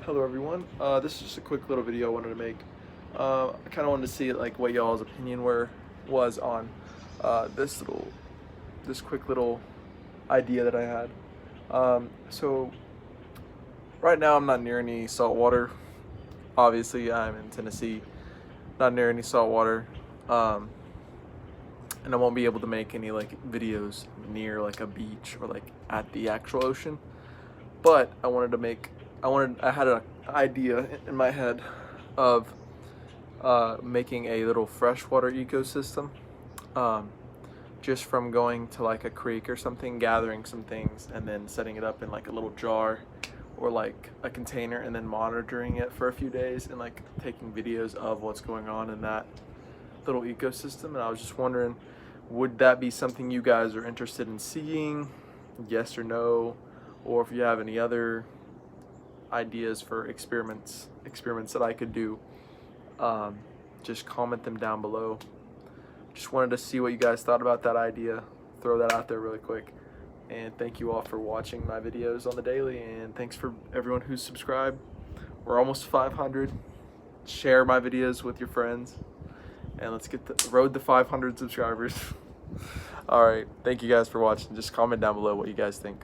Hello everyone. This is just a quick little video I wanted to make. I kind of wanted to see like what y'all's opinion was on this quick little idea that I had. So right now I'm not near any salt water. Obviously I'm in Tennessee, not near any salt water, and I won't be able to make any like videos near like a beach or like at the actual ocean. But I had an idea in my head of making a little freshwater ecosystem, um, just from going to like a creek or something, gathering some things, and then setting it up in like a little jar or like a container, and then monitoring it for a few days and like taking videos of what's going on in that little ecosystem. And I was just wondering, would that be something you guys are interested in seeing? Yes or no? Or if you have any other ideas for experiments that I could do, um, just comment them down below. Just wanted to see what you guys thought about that idea. Throw that out there really quick. And thank you all for watching my videos on the daily, and thanks for everyone who's subscribed. We're almost 500. Share my videos with your friends, and let's get the road to 500 subscribers. All right, thank you guys for watching. Just comment down below what you guys think.